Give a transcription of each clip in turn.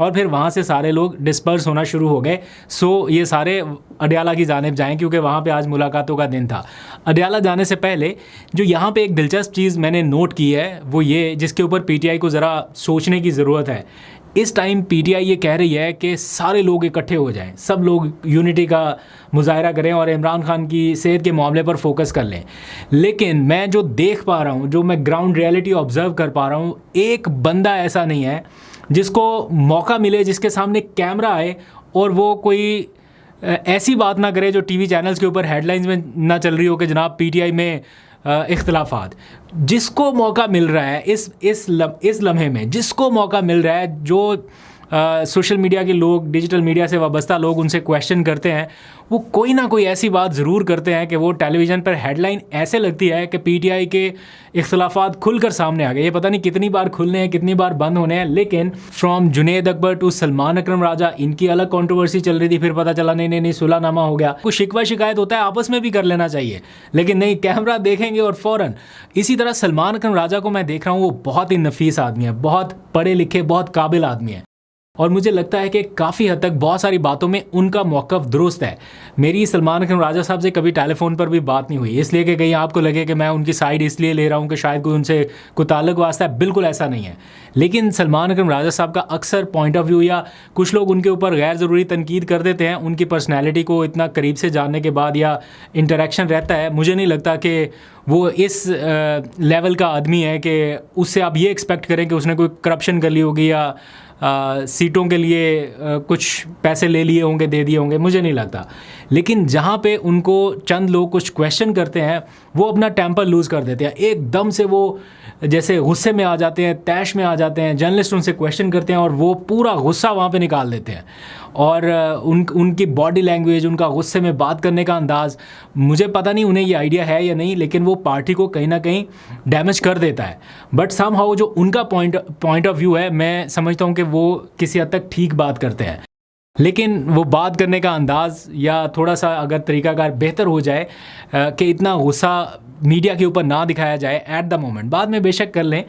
اور پھر وہاں سے سارے لوگ ڈسپرس ہونا شروع ہو گئے. سو یہ سارے اڈیالہ کی جانب جائیں کیونکہ وہاں پہ آج ملاقاتوں کا دن تھا. اڈیالہ جانے سے پہلے جو یہاں پہ ایک دلچسپ چیز میں نے نوٹ کی ہے وہ یہ, جس کے اوپر پی ٹی آئی کو ذرا سوچنے کی ضرورت ہے. اس ٹائم پی ٹی آئی یہ کہہ رہی ہے کہ سارے لوگ اکٹھے ہو جائیں, سب لوگ یونٹی کا مظاہرہ کریں اور عمران خان کی صحت کے معاملے پر فوکس کر لیں. لیکن میں جو دیکھ پا رہا ہوں, جو میں گراؤنڈ ریئلٹی آبزرو کر پا رہا ہوں, ایک بندہ ایسا نہیں ہے جس کو موقع ملے, جس کے سامنے کیمرہ آئے اور وہ کوئی ایسی بات نہ کرے جو ٹی وی چینلز کے اوپر ہیڈ لائنز میں نہ چل رہی ہو کہ جناب پی ٹی آئی میں اختلافات. جس کو موقع مل رہا ہے اس لمحے میں, جس کو موقع مل رہا ہے, جو سوشل میڈیا کے لوگ, ڈیجیٹل میڈیا سے وابستہ لوگ ان سے کویشچن کرتے ہیں, وہ کوئی نہ کوئی ایسی بات ضرور کرتے ہیں کہ وہ ٹیلی ویژن پر ہیڈ لائن ایسے لگتی ہے کہ پی ٹی آئی کے اختلافات کھل کر سامنے آ گئے. یہ پتہ نہیں کتنی بار کھلنے ہیں, کتنی بار بند ہونے ہیں. لیکن فرام جنید اکبر ٹو سلمان اکرم راجہ, ان کی الگ کنٹروورسی چل رہی تھی, پھر پتہ چلا نہیں صلح نامہ ہو گیا. کوئی شکوہ شکایت ہوتا ہے آپس میں بھی کر لینا چاہیے, لیکن نہیں, کیمرہ دیکھیں گے اور فوراً. اسی طرح سلمان اکرم راجہ کو میں دیکھ رہا ہوں, وہ بہت ہی نفیس آدمی ہے, بہت پڑھے لکھے, بہت قابل آدمی ہے, اور مجھے لگتا ہے کہ کافی حد تک بہت ساری باتوں میں ان کا موقف درست ہے. میری سلمان اکرم راجہ صاحب سے کبھی ٹیلی فون پر بھی بات نہیں ہوئی, اس لیے کہ کہیں آپ کو لگے کہ میں ان کی سائڈ اس لیے لے رہا ہوں کہ شاید کوئی ان سے کوئی تعلق واسطہ ہے. بالکل ایسا نہیں ہے. لیکن سلمان اکرم راجہ صاحب کا اکثر پوائنٹ آف ویو, یا کچھ لوگ ان کے اوپر غیر ضروری تنقید کر دیتے ہیں, ان کی پرسنالٹی کو اتنا قریب سے جاننے کے بعد یا انٹریکشن رہتا ہے, مجھے نہیں لگتا کہ وہ اس لیول کا آدمی ہے کہ اس سے آپ یہ ایکسپیکٹ کریں کہ اس نے کوئی کرپشن کر لی ہوگی یا سیٹوں کے لیے کچھ پیسے لے لیے ہوں گے, دے دیے ہوں گے, مجھے نہیں لگتا. لیکن جہاں پہ ان کو چند لوگ کچھ کویشچن کرتے ہیں, وہ اپنا ٹیمپر لوز کر دیتے ہیں, ایک دم سے وہ جیسے غصے میں آ جاتے ہیں, طیش میں آ جاتے ہیں. جرنلسٹ ان سے کویشچن کرتے ہیں اور وہ پورا غصہ وہاں پہ نکال دیتے ہیں, اور ان کی باڈی لینگویج, ان کا غصے میں بات کرنے کا انداز, مجھے پتہ نہیں انہیں یہ آئیڈیا ہے یا نہیں, لیکن وہ پارٹی کو کہیں نہ کہیں ڈیمیج کر دیتا ہے. بٹ سم ہاؤ جو ان کا پوائنٹ آف ویو ہے, میں سمجھتا ہوں کہ وہ کسی حد تک ٹھیک بات کرتے ہیں. لیکن وہ بات کرنے کا انداز یا تھوڑا سا اگر طریقہ کار بہتر ہو جائے کہ اتنا غصہ میڈیا کے اوپر نہ دکھایا جائے ایٹ دا مومنٹ, بعد میں بے شک کر لیں.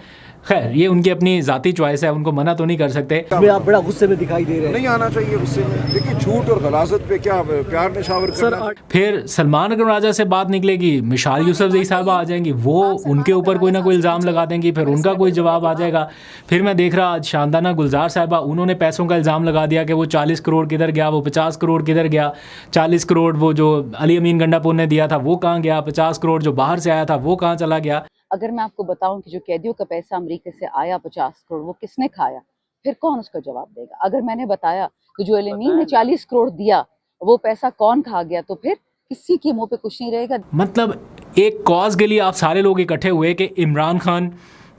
خیر, یہ ان کی اپنی ذاتی چوائس ہے, ان کو منع تو نہیں کر سکتے. آپ بڑا غصے میں دکھائی دے رہے ہیں. نہیں آنا چاہیے غصے میں. دیکھیے جھوٹ اور غلاظت پہ کیا پیار نشاور کرنا. پھر سلمان اکرم راجہ سے بات نکلے گی, مشال یوسف زئی صاحبہ آ جائیں گی, وہ ان کے اوپر کوئی نہ کوئی الزام لگا دیں گی, پھر ان کا کوئی جواب آ جائے گا. پھر میں دیکھ رہا شاندانہ گلزار صاحبہ, انہوں نے پیسوں کا الزام لگا دیا کہ وہ 40 کروڑ کدھر گیا, وہ 50 کروڑ کدھر گیا. 40 کروڑ وہ جو علی امین گنڈا پور نے دیا تھا وہ کہاں گیا, 50 کروڑ جو باہر سے آیا تھا وہ کہاں چلا گیا. اگر میں آپ کو بتاؤں کہ جو قیدیوں کا پیسہ امریکہ سے آیا 50 کروڑ, وہ کس نے کھایا, پھر کون اس کا جواب دے گا؟ اگر میں نے بتایا کہ جو علمین نے 40 کروڑ دیا وہ پیسہ کون کھا گیا, تو پھر کسی کے منہ پہ کچھ نہیں رہے گا. مطلب ایک کاز کے لیے آپ سارے لوگ اکٹھے ہوئے کہ عمران خان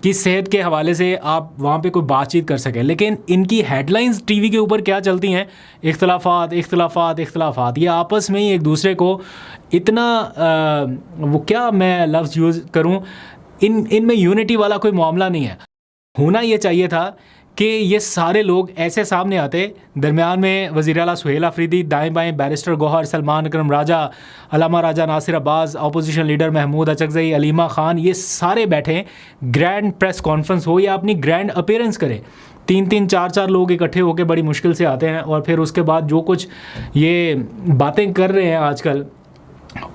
کی صحت کے حوالے سے آپ وہاں پہ کوئی بات چیت کر سکیں, لیکن ان کی ہیڈ لائنز ٹی وی کے اوپر کیا چلتی ہیں, اختلافات اختلافات اختلافات. یہ آپس میں ہی ایک دوسرے کو اتنا وہ کیا میں لفظ یوز کروں, ان میں یونٹی والا کوئی معاملہ نہیں ہے. ہونا یہ چاہیے تھا کہ یہ سارے لوگ ایسے سامنے آتے, درمیان میں وزیر اعلیٰ سہیل آفریدی, دائیں بائیں بیرسٹر گوہر, سلمان اکرم راجہ, علامہ راجہ ناصر عباس, اپوزیشن لیڈر محمود اچکزئی, علیمہ خان, یہ سارے بیٹھیں, گرینڈ پریس کانفرنس ہو یا اپنی گرینڈ اپیرنس کریں. 3-3 4-4 لوگ اکٹھے ہو کے بڑی مشکل سے آتے ہیں, اور پھر اس کے بعد جو کچھ یہ باتیں کر رہے ہیں آج کل,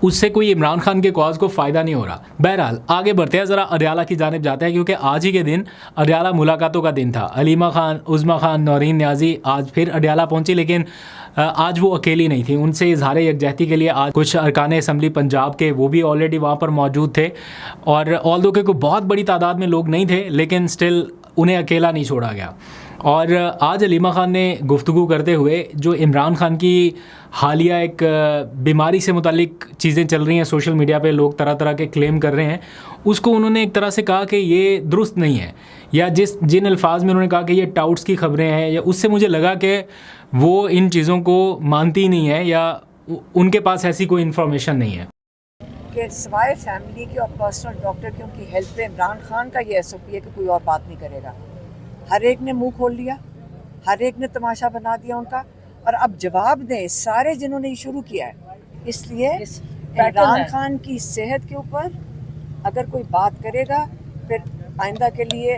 اس سے کوئی عمران خان کے کاز کو فائدہ نہیں ہو رہا. بہرحال آگے بڑھتے ہیں, ذرا اڈیالہ کی جانب جاتے ہیں, کیونکہ آج ہی کے دن اڈیالہ ملاقاتوں کا دن تھا. علیمہ خان, عظمیٰ خان, نورین نیازی آج پھر اڈیالہ پہنچی, لیکن آج وہ اکیلی نہیں تھی. ان سے اظہار یکجہتی کے لیے آج کچھ ارکان اسمبلی پنجاب کے وہ بھی آلریڈی وہاں پر موجود تھے, اور آلدو کہ کوئی بہت بڑی تعداد میں لوگ نہیں تھے, لیکن اسٹل انہیں اکیلا نہیں چھوڑا گیا. اور آج علیمہ خان نے گفتگو کرتے ہوئے جو عمران خان کی حالیہ ایک بیماری سے متعلق چیزیں چل رہی ہیں سوشل میڈیا پہ, لوگ طرح طرح کے کلیم کر رہے ہیں, اس کو انہوں نے ایک طرح سے کہا کہ یہ درست نہیں ہے, یا جن الفاظ میں انہوں نے کہا کہ یہ ٹاؤٹس کی خبریں ہیں, یا اس سے مجھے لگا کہ وہ ان چیزوں کو مانتی نہیں ہے یا ان کے پاس ایسی کوئی انفارمیشن نہیں ہے. کہ سوائے فیملی کے اور پرسنل ڈاکٹر کی ان کی ہیلتھ پہ عمران خان کا یہ ایس او پی ہے کہ کوئی اور بات نہیں کرے گا. ہر ایک نے منہ کھول لیا, ہر ایک نے تماشا بنا دیا ان کا, اور اب جواب دیں سارے جنہوں نے یہ شروع کیا ہے. اس لیے عمران خان کی صحت کے اوپر اگر کوئی بات کرے گا, پھر آئندہ کے لیے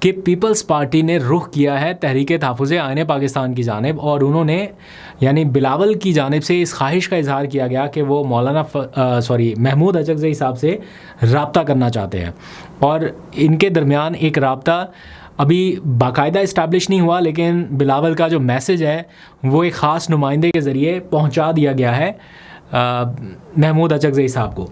کہ پیپلز پارٹی نے رخ کیا ہے تحریک تحفظ آئین پاکستان کی جانب, اور انہوں نے یعنی بلاول کی جانب سے اس خواہش کا اظہار کیا گیا کہ وہ مولانا محمود اچکزئی صاحب سے رابطہ کرنا چاہتے ہیں, اور ان کے درمیان ایک رابطہ ابھی باقاعدہ اسٹیبلش نہیں ہوا, لیکن بلاول کا جو میسج ہے وہ ایک خاص نمائندے کے ذریعے پہنچا دیا گیا ہے محمود اچکزئی صاحب کو.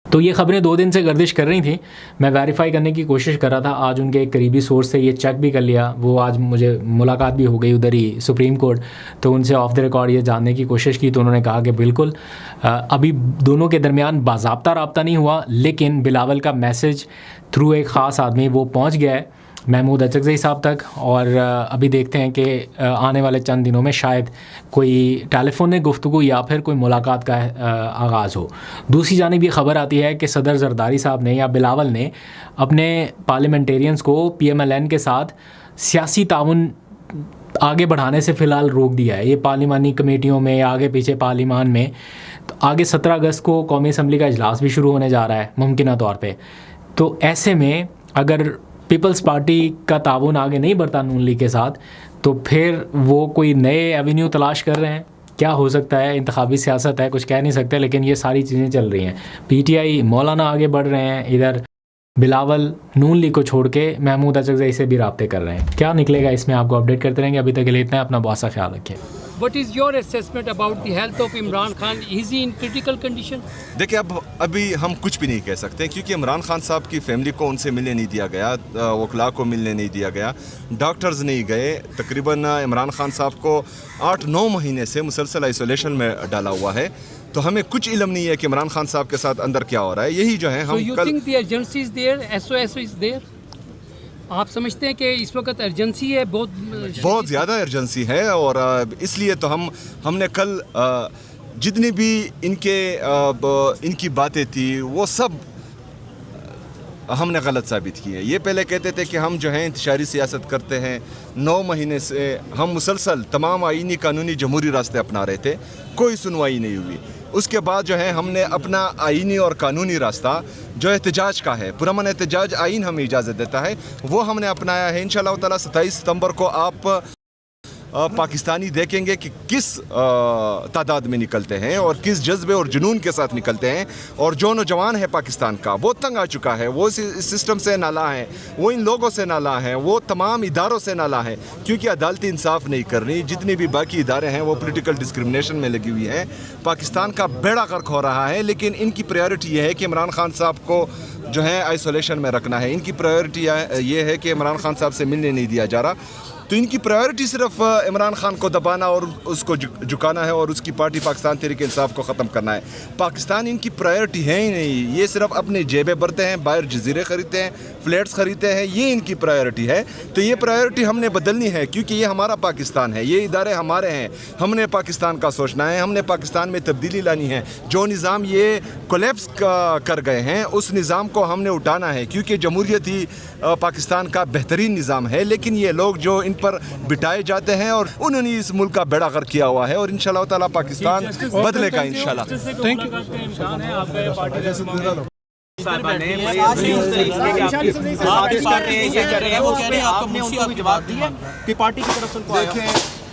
تو یہ خبریں 2 دن سے گردش کر رہی تھیں, میں ویریفائی کرنے کی کوشش کر رہا تھا. آج ان کے ایک قریبی سورس سے یہ چیک بھی کر لیا, وہ آج مجھے ملاقات بھی ہو گئی ادھر ہی سپریم کورٹ, تو ان سے آف دا ریکارڈ یہ جاننے کی کوشش کی, تو انہوں نے کہا کہ بالکل ابھی دونوں کے درمیان باضابطہ رابطہ نہیں ہوا, لیکن بلاول کا میسج تھرو ایک خاص آدمی وہ پہنچ گیا ہے محمود اچکزئی صاحب تک, اور ابھی دیکھتے ہیں کہ آنے والے چند دنوں میں شاید کوئی ٹیلی فونک گفتگو یا پھر کوئی ملاقات کا آغاز ہو. دوسری جانب یہ خبر آتی ہے کہ صدر زرداری صاحب نے یا بلاول نے اپنے پارلیمنٹیرینز کو PMLN کے ساتھ سیاسی تعاون آگے بڑھانے سے فی الحال روک دیا ہے. یہ پارلیمانی کمیٹیوں میں یا آگے پیچھے پارلیمان میں, تو آگے 17 اگست کو قومی اسمبلی کا اجلاس بھی شروع ہونے جا رہا ہے ممکنہ طور پہ, تو ایسے میں اگر پیپلز پارٹی کا تعاون آگے نہیں بڑھتا نون لیگ کے ساتھ, تو پھر وہ کوئی نئے ایونیو تلاش کر رہے ہیں. کیا ہو سکتا ہے, انتخابی سیاست ہے, کچھ کہہ نہیں سکتے, لیکن یہ ساری چیزیں چل رہی ہیں. PTI مولانا آگے بڑھ رہے ہیں, ادھر بلاول نون لیگ کو چھوڑ کے محمود اچکزئی سے بھی رابطے کر رہے ہیں. کیا نکلے گا اس میں آپ کو اپڈیٹ کرتے رہیں گے. ابھی تک کے لیے اتنا ہے, اپنا بہت سا خیال رکھیں. What is your assessment about the health of Imran Khan? Is he in critical condition? دیکھیں ابھی ہم کچھ بھی نہیں کہہ سکتے, کیونکہ عمران خان صاحب کی فیملی کو ان سے ملنے نہیں دیا گیا, وکلاء کو ملنے نہیں دیا گیا, ڈاکٹرز نہیں گئے. تقریباً عمران خان صاحب کو 8-9 مہینے سے مسلسل آئسولیشن میں ڈالا ہوا ہے, تو ہمیں کچھ علم نہیں ہے کہ عمران خان صاحب کے ساتھ اندر کیا ہو رہا ہے. یہی جو ہے ہم So you think the urgency is there, SOS is there? آپ سمجھتے ہیں کہ اس وقت ارجنسی ہے, بہت زیادہ ارجنسی ہے, اور اس لیے تو ہم نے کل جتنی بھی ان کی باتیں تھی وہ سب ہم نے غلط ثابت کی ہے. یہ پہلے کہتے تھے کہ ہم جو ہیں انتشاری سیاست کرتے ہیں, 9 مہینے سے ہم مسلسل تمام آئینی قانونی جمہوری راستے اپنا رہے تھے, کوئی سنوائی نہیں ہوئی. اس کے بعد جو ہے ہم نے اپنا آئینی اور قانونی راستہ جو احتجاج کا ہے, پرامن احتجاج آئین ہمیں اجازت دیتا ہے, وہ ہم نے اپنایا ہے. انشاءاللہ تعالی 27 ستمبر کو آپ پاکستانی دیکھیں گے کہ کس تعداد میں نکلتے ہیں اور کس جذبے اور جنون کے ساتھ نکلتے ہیں. اور جو نوجوان ہے پاکستان کا, وہ تنگ آ چکا ہے, وہ اس سسٹم سے نالاں ہے, وہ ان لوگوں سے نالاں ہیں, وہ تمام اداروں سے نالاں ہیں, کیونکہ عدالتی انصاف نہیں کر رہی. جتنی بھی باقی ادارے ہیں وہ پولیٹیکل ڈسکرمنیشن میں لگی ہوئی ہیں. پاکستان کا بیڑا غرق ہو رہا ہے, لیکن ان کی پریورٹی یہ ہے کہ عمران خان صاحب کو جو ہے آئسولیشن میں رکھنا ہے. ان کی پریورٹی یہ ہے کہ عمران خان صاحب سے ملنے نہیں دیا جا رہا. تو ان کی پرائیورٹی صرف عمران خان کو دبانا اور اس کو جھکانا ہے, اور اس کی پارٹی پاکستان تحریک انصاف کو ختم کرنا ہے. پاکستان ان کی پرائیورٹی ہے ہی نہیں. یہ صرف اپنے جیبیں بھرتے ہیں, باہر جزیرے خریدتے ہیں, فلیٹس خریدتے ہیں, یہ ان کی پرائیورٹی ہے. تو یہ پرائیورٹی ہم نے بدلنی ہے, کیونکہ یہ ہمارا پاکستان ہے, یہ ادارے ہمارے ہیں. ہم نے پاکستان کا سوچنا ہے, ہم نے پاکستان میں تبدیلی لانی ہے. جو نظام یہ کولیپس کر گئے ہیں اس نظام کو ہم نے اٹھانا ہے, کیونکہ جمہوریت ہی پاکستان کا بہترین نظام ہے. لیکن یہ لوگ جو ان پر بٹائے جاتے ہیں, اور انہوں نے اس ملک کا بیڑا غرق کیا ہوا ہے, اور انشاءاللہ تعالی پاکستان بدلے گا انشاءاللہ. تھینک دیکھیں,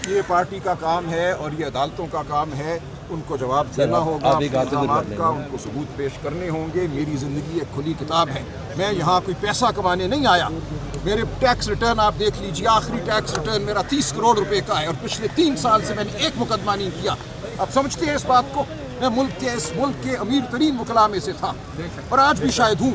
یہ پارٹی کا کام ہے اور یہ عدالتوں کا کام ہے, ان کو جواب دینا ہوگا, الزامات کا ان کو ثبوت پیش کرنے ہوں گے. میری زندگی ایک کھلی کتاب ہے, میں یہاں کوئی پیسہ کمانے نہیں آیا. میرے ٹیکس ریٹرن آپ دیکھ لیجیے, آخری ٹیکس ریٹرن میرا 30 کروڑ روپے کا ہے, اور پچھلے 3 سال سے میں نے ایک مقدمہ نہیں کیا. آپ سمجھتے ہیں اس بات کو؟ میں اس ملک کے امیر ترین وکلاء میں سے تھا, اور آج بھی شاید ہوں.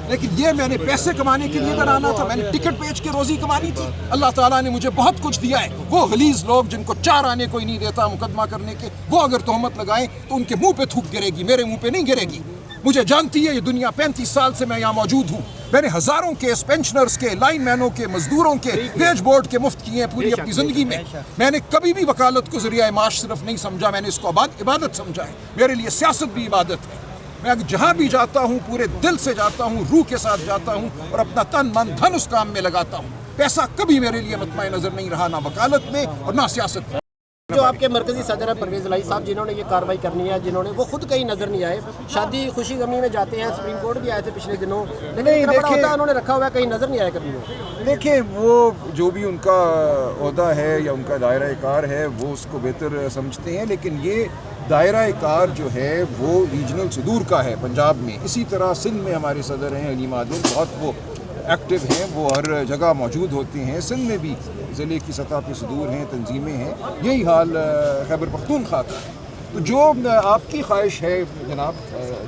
لیکن یہ میں نے پیسے کمانے کے لیے ادھر آنا تھا, میں نے ٹکٹ بیچ کے روزی کمانی تھی. اللہ تعالیٰ نے مجھے بہت کچھ دیا ہے. وہ غلیظ لوگ جن کو 4 آنے کوئی نہیں دیتا مقدمہ کرنے کے, وہ اگر تہمت لگائیں تو ان کے منہ پہ تھوک گرے گی, میرے منہ پہ نہیں گرے گی. مجھے جانتی ہے یہ دنیا, 35 سال سے میں یہاں موجود ہوں. میں نے ہزاروں کیس پینشنرز کے, لائن مینوں کے, مزدوروں کے, ویج بورڈ کے مفت کیے ہیں پوری اپنی زندگی میں. میں نے کبھی بھی وکالت کو ذریعہ معاش صرف نہیں سمجھا, میں نے اس کو عبادت سمجھا ہے. میرے لیے سیاست بھی عبادت ہے. میں جہاں بھی جاتا ہوں پورے دل سے جاتا ہوں, روح کے ساتھ جاتا ہوں, اور اپنا تن من دھن اس کام میں لگاتا ہوں. پیسہ کبھی میرے لیے مطمع نظر نہیں رہا, نہ وکالت میں اور نہ سیاست میں. جو آپ کے مرکزی صدر ہیں پرویز الہی صاحب، جنہوں نے یہ کارروائی کرنی ہے، جنہوں نے وہ خود کہیں نظر نہیں آئے، شادی خوشی غمی میں جاتے ہیں، سپریم کورٹ بھی آئے تھے پچھلے دنوں، لیکن اتنا بڑا عہدہ انہوں نے رکھا ہوا ہے، کہیں نظر نہیں آیا کرنی ہو. دیکھیں وہ جو بھی ان کا عہدہ ہے یا ان کا دائرہ کار ہے وہ اس کو بہتر سمجھتے ہیں، لیکن یہ دائرہ کار جو ہے وہ ریجنل صدور کا ہے پنجاب میں. اسی طرح سندھ میں ہمارے صدر ہیں علیم عادل، بہت وہ ایکٹیو ہیں، وہ ہر جگہ موجود ہوتے ہیں. سندھ میں بھی ضلع کی سطح پہ صدور ہیں، تنظیمیں ہیں. یہی حال خیبر پختونخوا کا ہے. تو جو آپ کی خواہش ہے جناب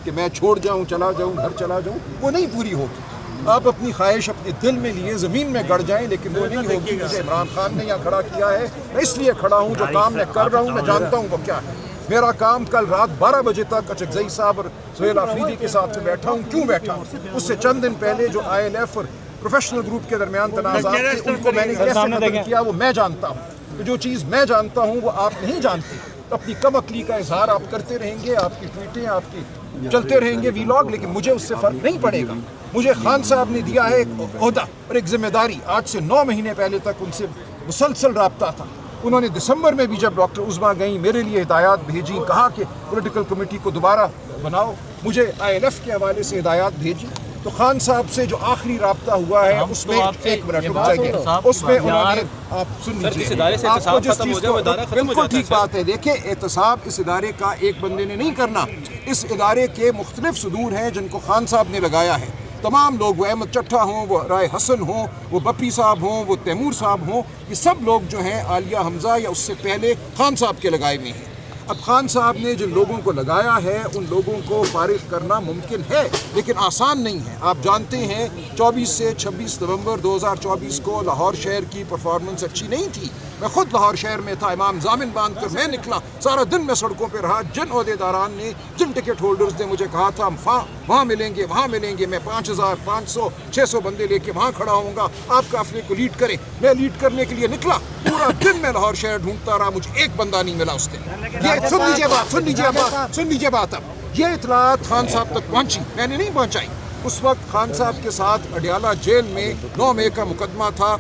کہ میں چھوڑ جاؤں، چلا جاؤں، گھر چلا جاؤں، وہ نہیں پوری ہوگی. آپ اپنی خواہش اپنے دل میں لیے زمین میں گڑ جائیں، لیکن وہ نہیں ہوگی. مجھے عمران خان نے یہاں کھڑا کیا ہے، میں اس لیے کھڑا ہوں، جو کام میں کر رہا ہوں میں جانتا ہوں وہ کیا ہے. میرا کام کل رات 12 بجے تک اچکزئی صاحب اور سہیل آفریدی کے ساتھ بیٹھا ہوں. کیوں بیٹھا ہوں؟ اس سے چند دن پہلے جو ILF اور پروفیشنل گروپ کے درمیان تنازعات تھے ان کو میں نے کیسے ختم کیا وہ میں جانتا ہوں. تو جو چیز میں جانتا ہوں وہ آپ نہیں جانتے. اپنی کم عقلی کا اظہار آپ کرتے رہیں گے، آپ کی ٹویٹیں آپ کی چلتے رہیں گے ویلاگ، لیکن مجھے اس سے فرق نہیں پڑے گا. مجھے خان صاحب نے دیا ہے ایک عہدہ اور ایک ذمہ داری. آج سے 9 مہینے پہلے تک ان سے مسلسل رابطہ تھا. انہوں نے دسمبر میں بھی جب ڈاکٹر عظمیٰ گئیں میرے لیے ہدایات بھیجی، کہا کہ پولیٹیکل کمیٹی کو دوبارہ بناؤ. مجھے ILF کے حوالے سے ہدایات بھیجی. تو خان صاحب سے جو آخری رابطہ ہوا ہے اس میں ایک منٹ رک جائیے، اس میں انہوں نے آپ سن لیجیے، آپ کو جس چیز کو بالکل ٹھیک بات ہے. دیکھیں احتساب اس ادارے کا ایک بندے نے نہیں کرنا. اس ادارے کے مختلف صدور ہیں جن کو خان صاحب نے لگایا ہے. تمام لوگ، وہ احمد چٹھا ہوں، وہ رائے حسن ہوں، وہ بپی صاحب ہوں، وہ تیمور صاحب ہوں، یہ سب لوگ جو ہیں عالیہ حمزہ یا اس سے پہلے خان صاحب کے لگائے ہوئے ہیں. اب خان صاحب نے جن لوگوں کو لگایا ہے ان لوگوں کو فارغ کرنا ممکن ہے لیکن آسان نہیں ہے. آپ جانتے ہیں 24 سے 26 نومبر 2024 کو لاہور شہر کی پرفارمنس اچھی نہیں تھی. میں خود لاہور شہر میں تھا، امام ضامن باندھ کر میں نکلا، سارا دن میں سڑکوں پہ رہا. جن عہدیداران نے، جن ٹکٹ ہولڈرز نے مجھے کہا تھا ہم وہاں ملیں گے، وہاں ملیں گے، میں 5000 500 600 بندے لے کے وہاں کھڑا ہوں گا، آپ قافلے کو لیڈ کریں. میں لیڈ کرنے کے لیے نکلا، پورا دن میں لاہور شہر ڈھونڈتا رہا، مجھے ایک بندہ نہیں ملا اس دن. یہ سن لیجیے بات. اب یہ اطلاعات خان صاحب تک پہنچی، میں نے نہیں پہنچائی. اس وقت خان صاحب کے ساتھ اڈیالہ جیل میں 9 مئی کا مقدمہ تھا.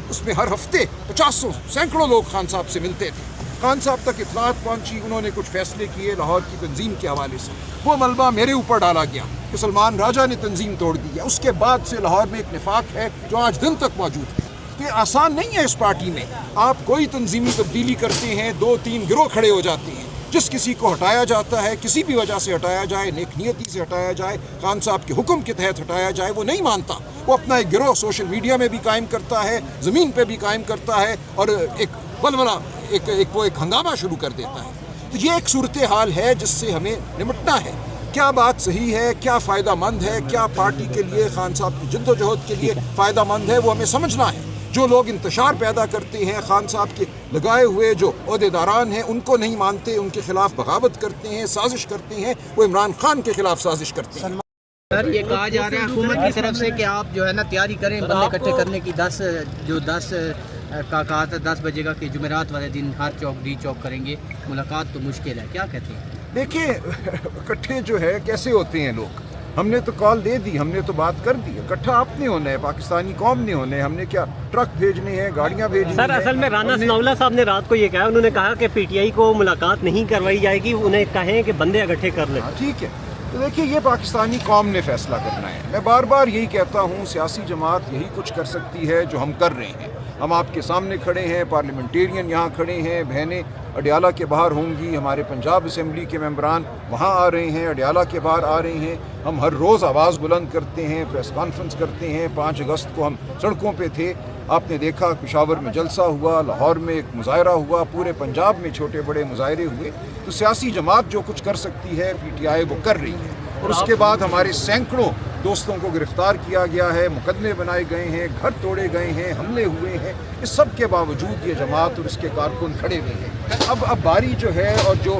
اس میں ہر ہفتے 50 سینکڑوں لوگ خان صاحب سے ملتے تھے. خان صاحب تک اطلاعات پہنچی، انہوں نے کچھ فیصلے کیے لاہور کی تنظیم کے حوالے سے. وہ ملبہ میرے اوپر ڈالا گیا کہ سلمان راجہ نے تنظیم توڑ دی ہے. اس کے بعد سے لاہور میں ایک نفاق ہے جو آج دن تک موجود ہے. یہ آسان نہیں ہے اس پارٹی میں. آپ کوئی تنظیمی تبدیلی کرتے ہیں، 2-3 گروہ کھڑے ہو جاتے ہیں. جس کسی کو ہٹایا جاتا ہے، کسی بھی وجہ سے ہٹایا جائے، نیک نیتی سے ہٹایا جائے، خان صاحب کے حکم کے تحت ہٹایا جائے، وہ نہیں مانتا. وہ اپنا ایک گروہ سوشل میڈیا میں بھی قائم کرتا ہے، زمین پہ بھی قائم کرتا ہے، اور ایک بلبلا ایک ہنگامہ شروع کر دیتا ہے. تو یہ ایک صورتحال ہے جس سے ہمیں نمٹنا ہے. کیا بات صحیح ہے، کیا فائدہ مند ہے، کیا پارٹی کے لیے، خان صاحب کی جد و جہد کے لیے فائدہ مند ہے، وہ ہمیں سمجھنا ہے. جو لوگ انتشار پیدا کرتے ہیں، خان صاحب کے لگائے ہوئے جو عہدیداران ہیں ان کو نہیں مانتے، ان کے خلاف بغاوت کرتے ہیں، سازش کرتے ہیں، وہ عمران خان کے خلاف سازش کرتے ہیں. سر یہ کہا جا رہا ہے حکومت کی طرف سے کہ آپ جو ہے نا تیاری کریں بندے اکٹھے کرنے کی، 10 کا کہا تھا 10 بجے کا کہ جمعرات والے دن ہر چوک ڈی چوک کریں گے. ملاقات تو مشکل ہے، کیا کہتے ہیں؟ دیکھیں اکٹھے جو ہے کیسے ہوتے ہیں لوگ. ہم نے تو کال دے دی، ہم نے تو بات کر دی. اکٹھا آپ نے ہونا ہے، پاکستانی قوم نے ہونا ہے. ہم نے کیا ٹرک بھیجنے ہیں، گاڑیاں بھیجنی ہیں. سر اصل میں رانا ثناءاللہ صاحب نے رات کو یہ کہا، انہوں نے کہا کہ PTI کو ملاقات نہیں کروائی جائے گی، انہیں کہیں کہ بندے اکٹھے کر لیں. ٹھیک ہے. تو دیکھیے یہ پاکستانی قوم نے فیصلہ کرنا ہے. میں بار بار یہی کہتا ہوں، سیاسی جماعت یہی کچھ کر سکتی ہے جو ہم کر رہے ہیں. ہم آپ کے سامنے کھڑے ہیں، پارلیمنٹیرین یہاں کھڑے ہیں، بہنیں اڈیالہ کے باہر ہوں گی، ہمارے پنجاب اسمبلی کے ممبران وہاں آ رہے ہیں، اڈیالہ کے باہر آ رہے ہیں. ہم ہر روز آواز بلند کرتے ہیں، پریس کانفرنس کرتے ہیں. 5 اگست کو ہم سڑکوں پہ تھے. آپ نے دیکھا پشاور میں جلسہ ہوا، لاہور میں ایک مظاہرہ ہوا، پورے پنجاب میں چھوٹے بڑے مظاہرے ہوئے. تو سیاسی جماعت جو کچھ کر سکتی ہے PTI وہ کر رہی ہے. اور اس کے بعد ہمارے سینکڑوں دوستوں کو گرفتار کیا گیا ہے، مقدمے بنائے گئے ہیں، گھر توڑے گئے ہیں، حملے ہوئے ہیں. اس سب کے باوجود یہ جماعت اور اس کے کارکن کھڑے ہوئے ہیں. اب باری جو ہے اور جو